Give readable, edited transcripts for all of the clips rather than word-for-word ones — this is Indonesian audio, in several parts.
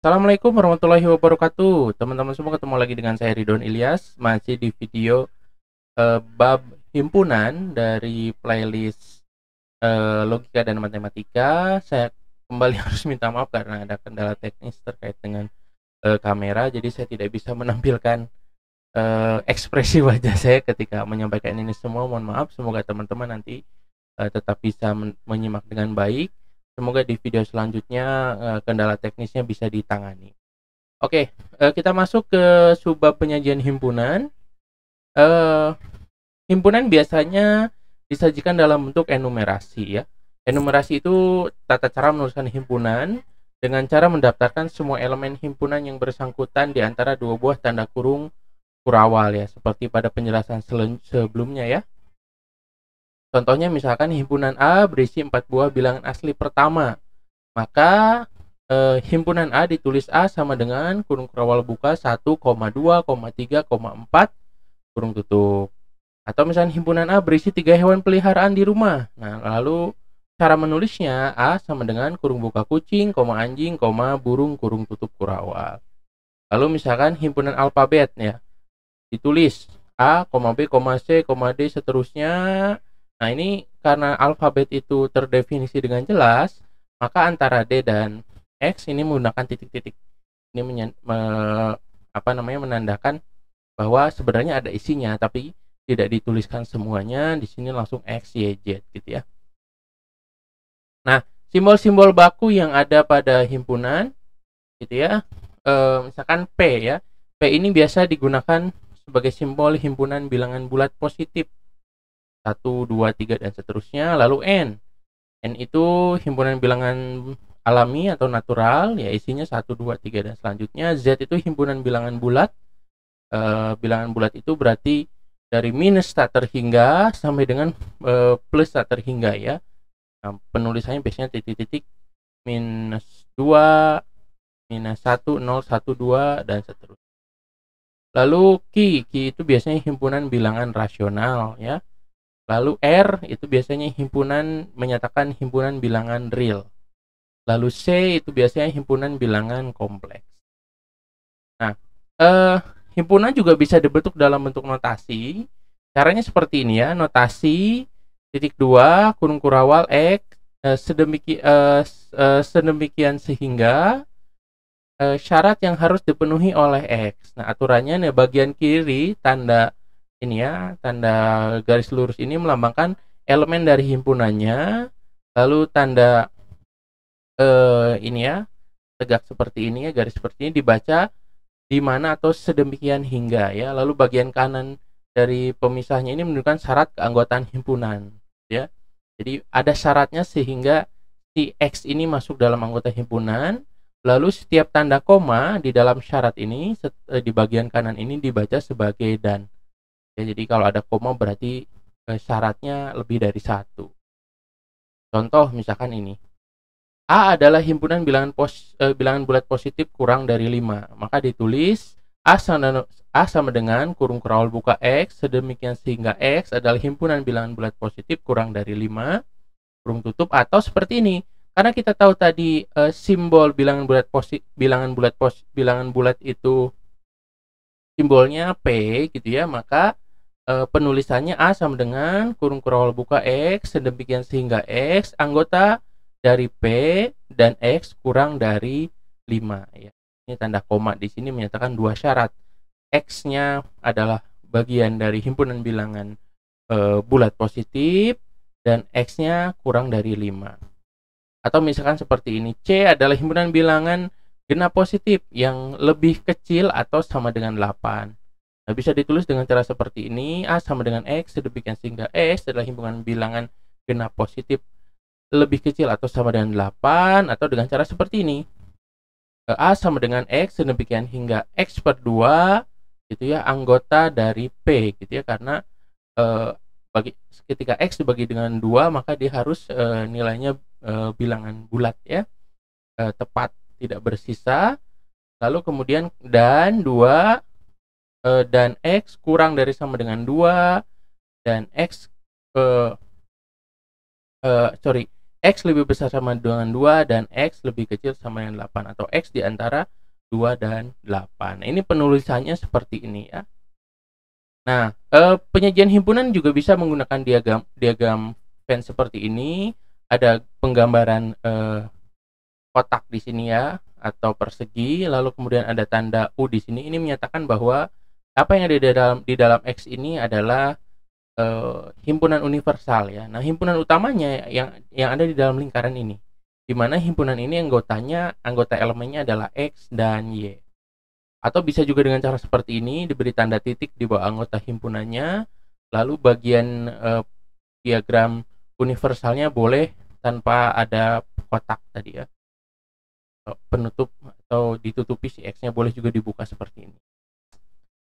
Assalamualaikum warahmatullahi wabarakatuh. Teman-teman semua, ketemu lagi dengan saya Ridwan Ilyas, masih di video bab himpunan dari playlist logika dan matematika. Saya kembali harus minta maaf karena ada kendala teknis terkait dengan kamera, jadi saya tidak bisa menampilkan ekspresi wajah saya ketika menyampaikan ini semua. Mohon maaf, semoga teman-teman nanti tetap bisa menyimak dengan baik. Semoga di video selanjutnya kendala teknisnya bisa ditangani. Oke, kita masuk ke subbab penyajian himpunan. Eh, Himpunan biasanya disajikan dalam bentuk enumerasi ya. Enumerasi itu tata cara menuliskan himpunan dengan cara mendaftarkan semua elemen himpunan yang bersangkutan di antara dua buah tanda kurung kurawal ya, seperti pada penjelasan sebelumnya ya. Contohnya misalkan himpunan A berisi 4 buah bilangan asli pertama, maka himpunan A ditulis A sama dengan kurung kurawal buka 1, 2, 3, 4 kurung tutup. Atau misalnya himpunan A berisi 3 hewan peliharaan di rumah. Nah, lalu cara menulisnya A sama dengan kurung buka kucing, anjing, burung kurung tutup kurawal. Lalu misalkan himpunan alfabet ya, ditulis A, B, C, D seterusnya. Nah, ini karena alfabet itu terdefinisi dengan jelas, maka antara D dan X ini menggunakan titik-titik. Ini menandakan bahwa sebenarnya ada isinya, tapi tidak dituliskan semuanya. Di sini langsung X, Y, Z gitu ya. Nah, simbol-simbol baku yang ada pada himpunan gitu ya. Misalkan P ya. P ini biasa digunakan sebagai simbol himpunan bilangan bulat positif. 1, 2, 3 dan seterusnya. Lalu N. N itu himpunan bilangan alami atau natural ya, isinya 1, 2, 3 dan selanjutnya. Z itu himpunan bilangan bulat. Bilangan bulat itu berarti dari minus tak terhingga sampai dengan plus tak terhingga ya. Nah, penulisannya biasanya titik-titik minus 2, minus 1, 0, 1, 2 dan seterusnya. Lalu Q itu biasanya himpunan bilangan rasional ya. Lalu R itu biasanya himpunan menyatakan himpunan bilangan real. Lalu C itu biasanya himpunan bilangan kompleks. Nah, himpunan juga bisa dibentuk dalam bentuk notasi. Caranya seperti ini ya, notasi titik 2 kurung kurawal X sedemikian sehingga syarat yang harus dipenuhi oleh X. Nah, aturannya nih, bagian kiri tanda ini ya, tanda garis lurus ini melambangkan elemen dari himpunannya. Lalu tanda ini ya, tegak seperti ini ya, garis seperti ini dibaca di mana atau sedemikian hingga ya. Lalu bagian kanan dari pemisahnya ini menunjukkan syarat keanggotaan himpunan ya. Jadi ada syaratnya sehingga si X ini masuk dalam anggota himpunan. Lalu setiap tanda koma di dalam syarat ini di bagian kanan ini dibaca sebagai dan. Ya, jadi kalau ada koma berarti syaratnya lebih dari 1. Contoh misalkan ini. A adalah himpunan bilangan bulat positif kurang dari 5. Maka ditulis A sama dengan kurung kurawal buka X sedemikian sehingga X adalah himpunan bilangan bulat positif kurang dari 5 kurung tutup. Atau seperti ini. Karena kita tahu tadi simbol bilangan bulat itu simbolnya P gitu ya, maka penulisannya A sama dengan kurung kurawal buka X sedemikian sehingga X anggota dari P dan X kurang dari 5 ya. Ini tanda koma di sini menyatakan dua syarat. X-nya adalah bagian dari himpunan bilangan bulat positif dan X-nya kurang dari 5. Atau misalkan seperti ini, C adalah himpunan bilangan genap positif yang lebih kecil atau sama dengan 8. Nah, bisa ditulis dengan cara seperti ini, A sama dengan X sedemikian sehingga X adalah himpunan bilangan genap positif lebih kecil atau sama dengan 8. Atau dengan cara seperti ini, A sama dengan X sedemikian hingga X per 2 gitu ya, anggota dari P gitu ya, karena ketika X dibagi dengan 2 maka dia harus nilainya bilangan bulat ya, tepat, tidak bersisa. Lalu kemudian dan 2 dan X kurang dari sama dengan 2 dan X X lebih besar sama dengan 2 dan X lebih kecil sama dengan 8, atau X di antara 2 dan 8. Ini penulisannya seperti ini ya. Nah, penyajian himpunan juga bisa menggunakan diagram Venn seperti ini. Ada penggambaran kotak di sini ya, atau persegi, lalu kemudian ada tanda U di sini. Ini menyatakan bahwa apa yang ada di dalam X ini adalah himpunan universal ya. Nah, himpunan utamanya yang ada di dalam lingkaran ini, di mana himpunan ini anggota elemennya adalah X dan Y. Atau bisa juga dengan cara seperti ini, diberi tanda titik di bawah anggota himpunannya, lalu bagian diagram universalnya boleh tanpa ada kotak tadi ya, penutup atau ditutupi si X-nya boleh juga dibuka seperti ini.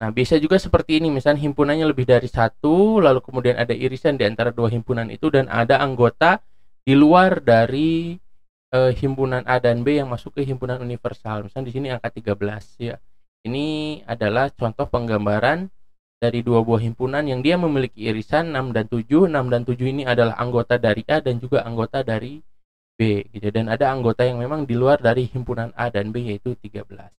Nah, bisa juga seperti ini, misalnya himpunannya lebih dari satu, lalu kemudian ada irisan di antara dua himpunan itu, dan ada anggota di luar dari himpunan A dan B yang masuk ke himpunan universal. Misalnya di sini angka 13 ya. Ini adalah contoh penggambaran dari dua buah himpunan yang dia memiliki irisan 6 dan 7. 6 dan 7 ini adalah anggota dari A dan juga anggota dari B gitu. Dan ada anggota yang memang di luar dari himpunan A dan B, yaitu 13.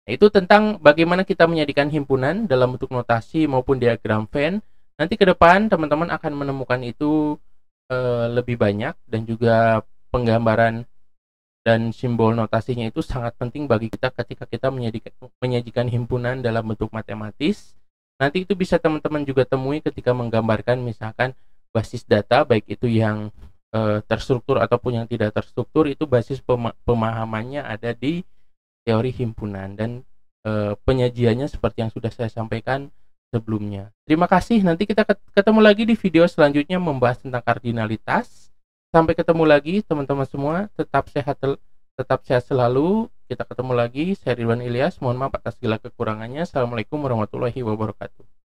Nah, itu tentang bagaimana kita menjadikan himpunan dalam bentuk notasi maupun diagram Venn. Nanti ke depan teman-teman akan menemukan itu lebih banyak, dan juga penggambaran dan simbol notasinya itu sangat penting bagi kita ketika kita menyajikan himpunan dalam bentuk matematis. Nanti itu bisa teman-teman juga temui ketika menggambarkan misalkan basis data, baik itu yang terstruktur ataupun yang tidak terstruktur. Itu basis pemahamannya ada di teori himpunan, dan penyajiannya seperti yang sudah saya sampaikan sebelumnya. Terima kasih, nanti kita ketemu lagi di video selanjutnya membahas tentang kardinalitas. Sampai ketemu lagi teman-teman semua, tetap sehat selalu. Kita ketemu lagi. Saya Ridwan Ilyas, mohon maaf atas segala kekurangannya. Assalamualaikum warahmatullahi wabarakatuh.